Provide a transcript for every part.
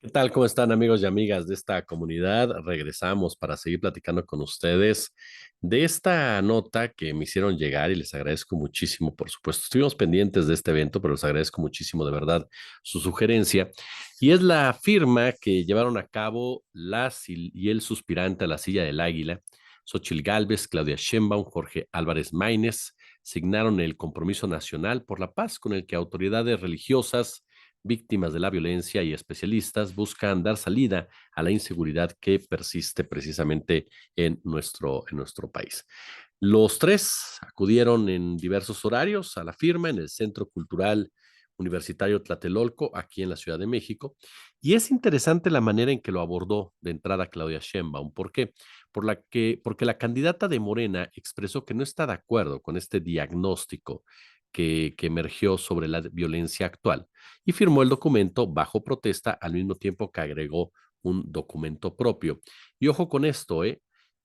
¿Qué tal? ¿Cómo están amigos y amigas de esta comunidad? Regresamos para seguir platicando con ustedes de esta nota que me hicieron llegar y les agradezco muchísimo, por supuesto. Estuvimos pendientes de este evento, pero les agradezco muchísimo de verdad su sugerencia. Y es la firma que llevaron a cabo y el suspirante a la silla del águila, Xóchitl Gálvez, Claudia Sheinbaum, Jorge Álvarez Maínez, signaron el compromiso nacional por la paz con el que autoridades religiosas, víctimas de la violencia y especialistas buscan dar salida a la inseguridad que persiste precisamente en nuestro país. Los tres acudieron en diversos horarios a la firma en el Centro Cultural Universitario Tlatelolco, aquí en la Ciudad de México. Y es interesante la manera en que lo abordó de entrada Claudia Sheinbaum. ¿Por qué? Porque la candidata de Morena expresó que no está de acuerdo con este diagnóstico que emergió sobre la violencia actual y firmó el documento bajo protesta al mismo tiempo que agregó un documento propio. Y ojo con esto,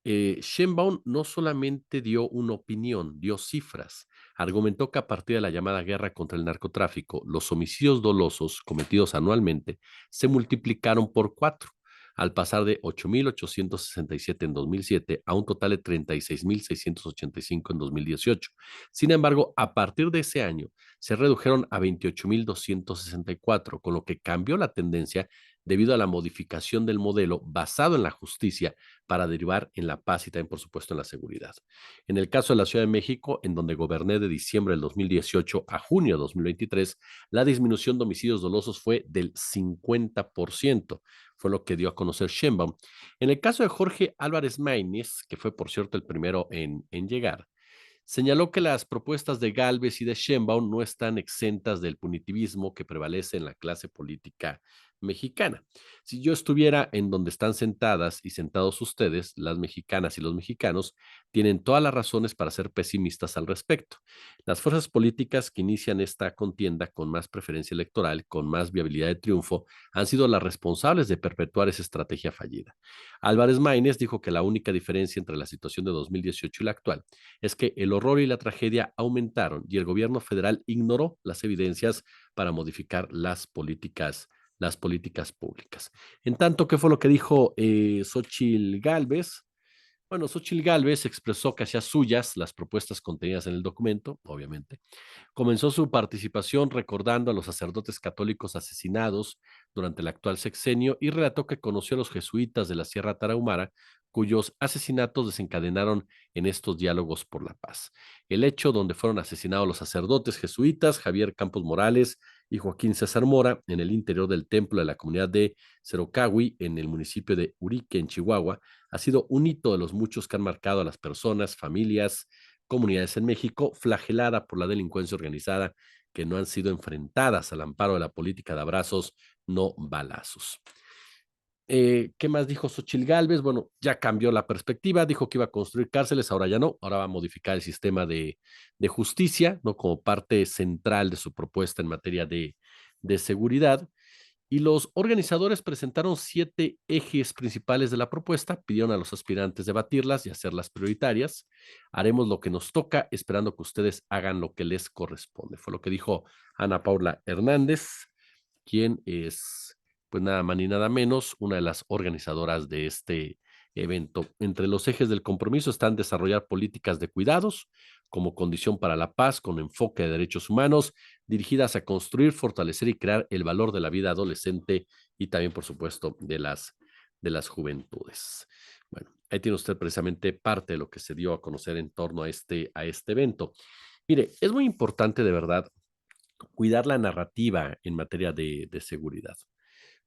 Sheinbaum no solamente dio una opinión, dio cifras. Argumentó que a partir de la llamada guerra contra el narcotráfico, los homicidios dolosos cometidos anualmente se multiplicaron por cuatro, al pasar de 8,867 en 2007 a un total de 36,685 en 2018. Sin embargo, a partir de ese año se redujeron a 28,264, con lo que cambió la tendencia debido a la modificación del modelo basado en la justicia para derivar en la paz y también, por supuesto, en la seguridad. En el caso de la Ciudad de México, en donde goberné de diciembre del 2018 a junio de 2023, la disminución de homicidios dolosos fue del 50%, fue lo que dio a conocer Sheinbaum. En el caso de Jorge Álvarez Maínez, que fue, por cierto, el primero en llegar, señaló que las propuestas de Gálvez y de Sheinbaum no están exentas del punitivismo que prevalece en la clase política mexicana. Si yo estuviera en donde están sentadas y sentados ustedes, las mexicanas y los mexicanos tienen todas las razones para ser pesimistas al respecto. Las fuerzas políticas que inician esta contienda con más preferencia electoral, con más viabilidad de triunfo, han sido las responsables de perpetuar esa estrategia fallida. Álvarez Maínez dijo que la única diferencia entre la situación de 2018 y la actual es que el horror y la tragedia aumentaron y el gobierno federal ignoró las evidencias para modificar las políticas públicas. En tanto, ¿qué fue lo que dijo Xochitl Gálvez? Bueno, Xochitl Gálvez expresó que hacía suyas las propuestas contenidas en el documento, obviamente. Comenzó su participación recordando a los sacerdotes católicos asesinados durante el actual sexenio y relató que conoció a los jesuitas de la Sierra Tarahumara, cuyos asesinatos desencadenaron en estos diálogos por la paz. El hecho donde fueron asesinados los sacerdotes jesuitas Javier Campos Morales y Joaquín César Mora en el interior del templo de la comunidad de Cerocahui, en el municipio de Urique, en Chihuahua, ha sido un hito de los muchos que han marcado a las personas, familias, comunidades en México flagelada por la delincuencia organizada que no han sido enfrentadas al amparo de la política de abrazos, no balazos. ¿Qué más dijo Xochitl Gálvez? Bueno, ya cambió la perspectiva, dijo que iba a construir cárceles, ahora ya no, ahora va a modificar el sistema de justicia, ¿no? Como parte central de su propuesta en materia de seguridad. Y los organizadores presentaron 7 ejes principales de la propuesta, pidieron a los aspirantes debatirlas y hacerlas prioritarias. Haremos lo que nos toca, esperando que ustedes hagan lo que les corresponde. Fue lo que dijo Ana Paula Hernández, quien es, pues nada más ni nada menos, una de las organizadoras de este evento. Entre los ejes del compromiso están desarrollar políticas de cuidados como condición para la paz con enfoque de derechos humanos, dirigidas a construir, fortalecer y crear el valor de la vida adolescente y también, por supuesto, de las juventudes. Bueno, ahí tiene usted precisamente parte de lo que se dio a conocer en torno a este evento. Mire, es muy importante de verdad cuidar la narrativa en materia de seguridad.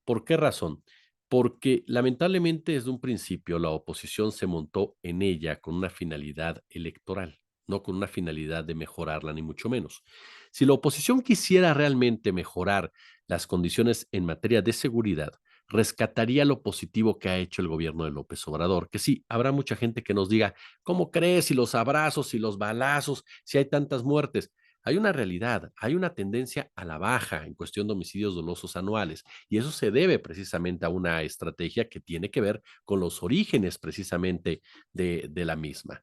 ¿Por qué razón? Porque lamentablemente desde un principio la oposición se montó en ella con una finalidad electoral, no con una finalidad de mejorarla, ni mucho menos. Si la oposición quisiera realmente mejorar las condiciones en materia de seguridad, rescataría lo positivo que ha hecho el gobierno de López Obrador, que sí, habrá mucha gente que nos diga, ¿cómo crees? Si los abrazos, si los balazos, si hay tantas muertes. Hay una realidad, hay una tendencia a la baja en cuestión de homicidios dolosos anuales. Y eso se debe precisamente a una estrategia que tiene que ver con los orígenes precisamente de la misma.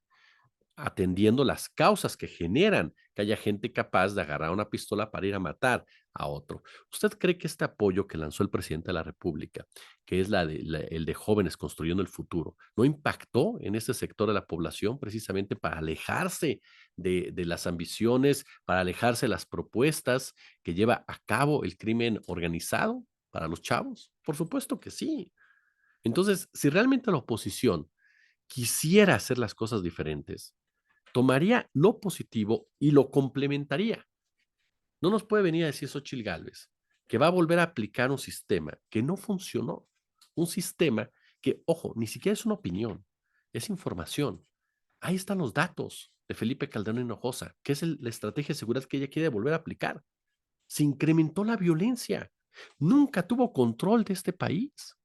atendiendo las causas que generan que haya gente capaz de agarrar una pistola para ir a matar a otro. ¿Usted cree que este apoyo que lanzó el presidente de la República, que es el de jóvenes construyendo el futuro, no impactó en ese sector de la población precisamente para alejarse de las ambiciones, para alejarse de las propuestas que lleva a cabo el crimen organizado para los chavos? Por supuesto que sí. Entonces, si realmente la oposición quisiera hacer las cosas diferentes, tomaría lo positivo y lo complementaría. No nos puede venir a decir Xochitl Gálvez que va a volver a aplicar un sistema que no funcionó. Un sistema que, ojo, ni siquiera es una opinión, es información. Ahí están los datos de Felipe Calderón Hinojosa, que es la estrategia de seguridad que ella quiere volver a aplicar. Se incrementó la violencia. Nunca tuvo control de este país.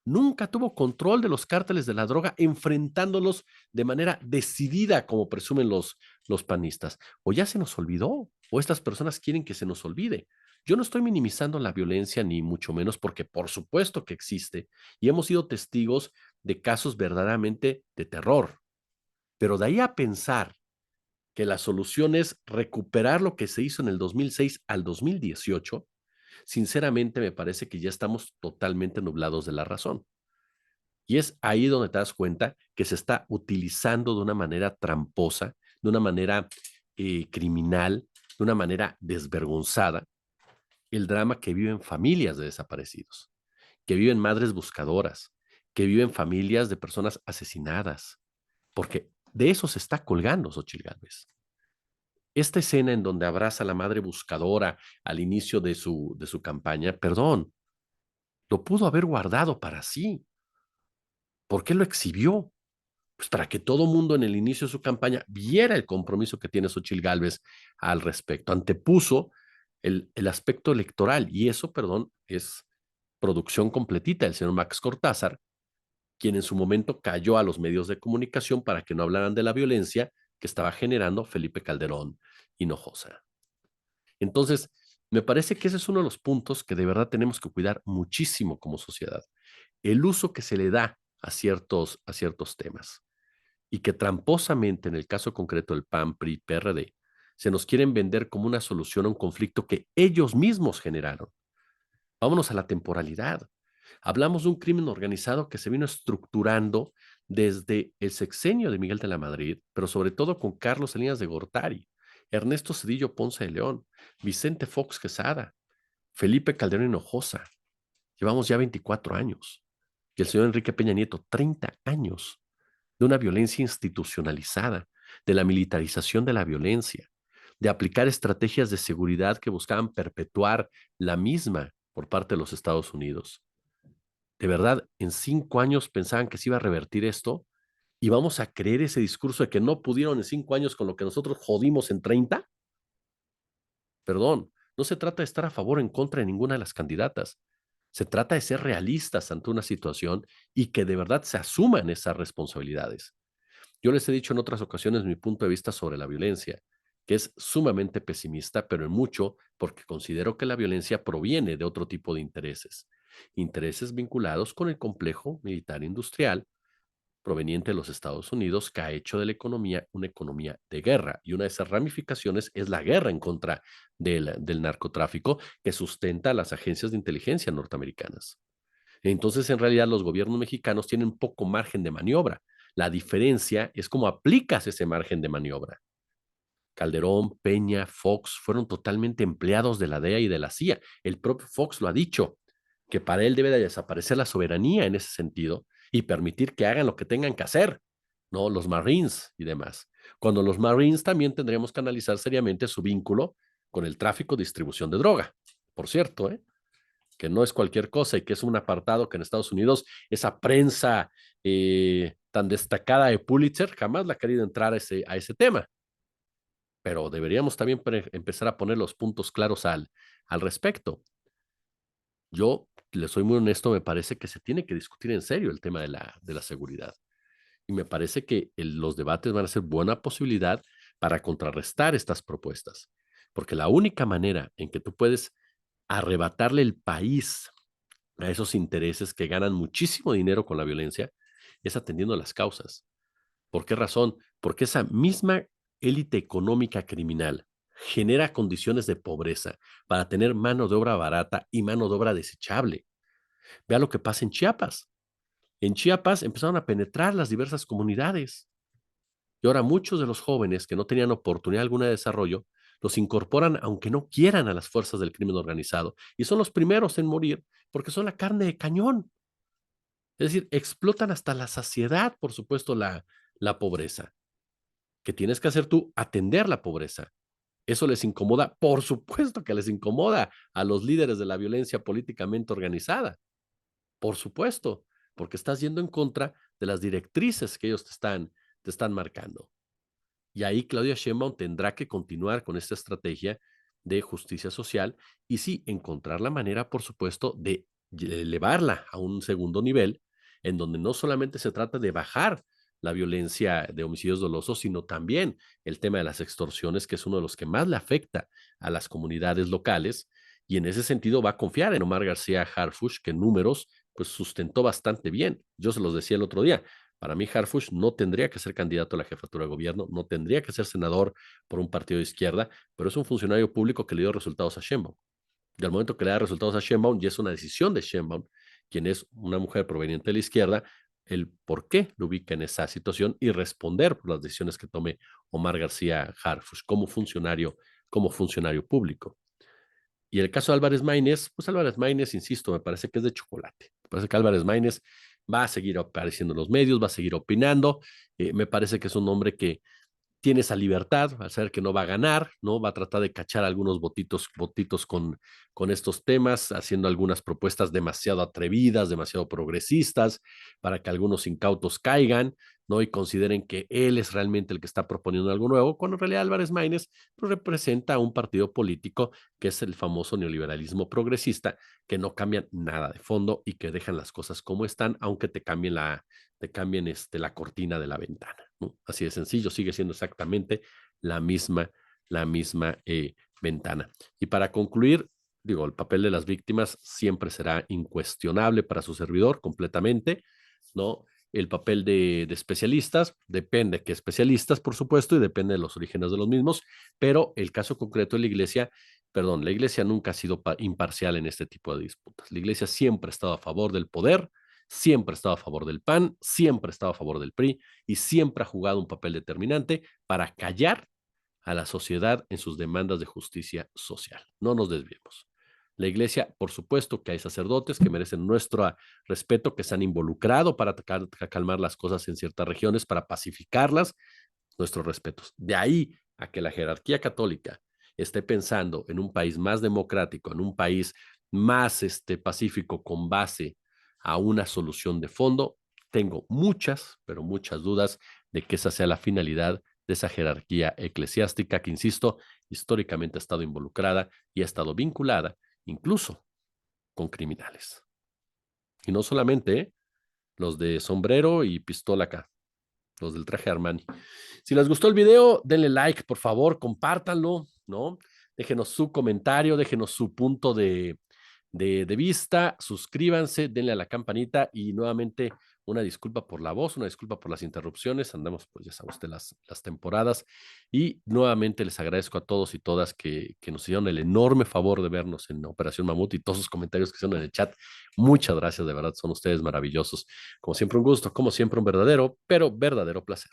Nunca tuvo control de los cárteles de la droga, enfrentándolos de manera decidida, como presumen los panistas. O ya se nos olvidó, o estas personas quieren que se nos olvide. Yo no estoy minimizando la violencia, ni mucho menos, porque por supuesto que existe, y hemos sido testigos de casos verdaderamente de terror. Pero de ahí a pensar que la solución es recuperar lo que se hizo en el 2006 al 2018, sinceramente me parece que ya estamos totalmente nublados de la razón. Y es ahí donde te das cuenta que se está utilizando de una manera tramposa, de una manera criminal, de una manera desvergonzada, el drama que viven familias de desaparecidos, que viven madres buscadoras, que viven familias de personas asesinadas, porque de eso se está colgando Xochitl Gálvez. Esta escena en donde abraza a la madre buscadora al inicio de su campaña, perdón, lo pudo haber guardado para sí. ¿Por qué lo exhibió? Pues para que todo mundo en el inicio de su campaña viera el compromiso que tiene Xochitl Gálvez al respecto. Antepuso el aspecto electoral y eso, perdón, es producción completita del señor Max Cortázar, quien en su momento cayó a los medios de comunicación para que no hablaran de la violencia que estaba generando Felipe Calderón Hinojosa. Entonces, me parece que ese es uno de los puntos que de verdad tenemos que cuidar muchísimo como sociedad. El uso que se le da a ciertos temas y que tramposamente en el caso concreto del PAN, PRI, PRD, se nos quieren vender como una solución a un conflicto que ellos mismos generaron. Vámonos a la temporalidad. Hablamos de un crimen organizado que se vino estructurando desde el sexenio de Miguel de la Madrid, pero sobre todo con Carlos Salinas de Gortari, Ernesto Cedillo Ponce de León, Vicente Fox Quesada, Felipe Calderón Hinojosa. Llevamos ya 24 años. Y el señor Enrique Peña Nieto, 30 años de una violencia institucionalizada, de la militarización de la violencia, de aplicar estrategias de seguridad que buscaban perpetuar la misma por parte de los Estados Unidos. De verdad, en 5 años pensaban que se iba a revertir esto y vamos a creer ese discurso de que no pudieron en 5 años con lo que nosotros jodimos en 30. Perdón, no se trata de estar a favor o en contra de ninguna de las candidatas. Se trata de ser realistas ante una situación y que de verdad se asuman esas responsabilidades. Yo les he dicho en otras ocasiones mi punto de vista sobre la violencia, que es sumamente pesimista, pero en mucho porque considero que la violencia proviene de otro tipo de intereses, intereses vinculados con el complejo militar industrial proveniente de los Estados Unidos que ha hecho de la economía una economía de guerra. Y una de esas ramificaciones es la guerra en contra del narcotráfico que sustenta a las agencias de inteligencia norteamericanas. Entonces, en realidad, los gobiernos mexicanos tienen poco margen de maniobra. La diferencia es cómo aplicas ese margen de maniobra. Calderón, Peña, Fox fueron totalmente empleados de la DEA y de la CIA. El propio Fox lo ha dicho, que para él debe de desaparecer la soberanía en ese sentido y permitir que hagan lo que tengan que hacer, ¿no? Los Marines y demás. Cuando los Marines también tendríamos que analizar seriamente su vínculo con el tráfico y distribución de droga. Por cierto, que no es cualquier cosa y que es un apartado que en Estados Unidos esa prensa tan destacada de Pulitzer jamás la ha querido entrar a ese tema. Pero deberíamos también empezar a poner los puntos claros al respecto. Yo, le soy muy honesto, me parece que se tiene que discutir en serio el tema de la seguridad. Y me parece que los debates van a ser buena posibilidad para contrarrestar estas propuestas. Porque la única manera en que tú puedes arrebatarle el país a esos intereses que ganan muchísimo dinero con la violencia es atendiendo las causas. ¿Por qué razón? Porque esa misma élite económica criminal genera condiciones de pobreza para tener mano de obra barata y mano de obra desechable. Vea lo que pasa en Chiapas. En Chiapas empezaron a penetrar las diversas comunidades y ahora muchos de los jóvenes que no tenían oportunidad alguna de desarrollo los incorporan aunque no quieran a las fuerzas del crimen organizado y son los primeros en morir porque son la carne de cañón. Es decir, explotan hasta la saciedad, por supuesto, la pobreza. ¿Qué tienes que hacer tú? Atender la pobreza. ¿Eso les incomoda? Por supuesto que les incomoda a los líderes de la violencia políticamente organizada. Por supuesto, porque estás yendo en contra de las directrices que ellos te están marcando. Y ahí Claudia Sheinbaum tendrá que continuar con esta estrategia de justicia social y sí, encontrar la manera, por supuesto, de elevarla a un segundo nivel, en donde no solamente se trata de bajar la violencia de homicidios dolosos, sino también el tema de las extorsiones, que es uno de los que más le afecta a las comunidades locales. Y en ese sentido va a confiar en Omar García Harfuch, que en números pues sustentó bastante bien. Yo se los decía el otro día, para mí, Harfuch no tendría que ser candidato a la jefatura de gobierno, no tendría que ser senador por un partido de izquierda, pero es un funcionario público que le dio resultados a Sheinbaum. Y al momento que le da resultados a Sheinbaum, y es una decisión de Sheinbaum, quien es una mujer proveniente de la izquierda, el por qué lo ubica en esa situación y responder por las decisiones que tome Omar García Harfuch como funcionario público. Y el caso de Álvarez Maínez, pues Álvarez Maínez, insisto, me parece que es de chocolate. Me parece que Álvarez Maínez va a seguir apareciendo en los medios, va a seguir opinando. Me parece que es un hombre que tiene esa libertad, al saber que no va a ganar, ¿no? Va a tratar de cachar algunos votitos con estos temas, haciendo algunas propuestas demasiado atrevidas, demasiado progresistas, para que algunos incautos caigan, ¿no? Y consideren que él es realmente el que está proponiendo algo nuevo, cuando en realidad Álvarez Maínez pues, representa a un partido político que es el famoso neoliberalismo progresista, que no cambian nada de fondo y que dejan las cosas como están, aunque te cambien la cortina de la ventana, ¿no? Así de sencillo, sigue siendo exactamente la misma, la misma ventana. Y para concluir, digo, el papel de las víctimas siempre será incuestionable para su servidor completamente, ¿no? El papel de especialistas, depende de qué especialistas, por supuesto, y depende de los orígenes de los mismos, pero el caso concreto de la iglesia, perdón, la iglesia nunca ha sido imparcial en este tipo de disputas. La iglesia siempre ha estado a favor del poder, siempre ha estado a favor del PAN, siempre ha estado a favor del PRI y siempre ha jugado un papel determinante para callar a la sociedad en sus demandas de justicia social. No nos desviemos. La iglesia, por supuesto que hay sacerdotes que merecen nuestro respeto, que se han involucrado para calmar las cosas en ciertas regiones, para pacificarlas, nuestros respetos. De ahí a que la jerarquía católica esté pensando en un país más democrático, en un país más pacífico con base a una solución de fondo, tengo muchas, pero muchas dudas de que esa sea la finalidad de esa jerarquía eclesiástica que, insisto, históricamente ha estado involucrada y ha estado vinculada incluso con criminales. Y no solamente los de sombrero y pistola acá, los del traje Armani. Si les gustó el video, denle like, por favor, compártanlo, ¿no? Déjenos su comentario, déjenos su punto de vista, suscríbanse, denle a la campanita y nuevamente una disculpa por la voz, una disculpa por las interrupciones, andamos pues ya saben usted las temporadas y nuevamente les agradezco a todos y todas que nos hicieron el enorme favor de vernos en Operación Mamut y todos sus comentarios que hicieron en el chat. Muchas gracias, de verdad, son ustedes maravillosos. Como siempre un gusto, como siempre un verdadero, pero verdadero placer.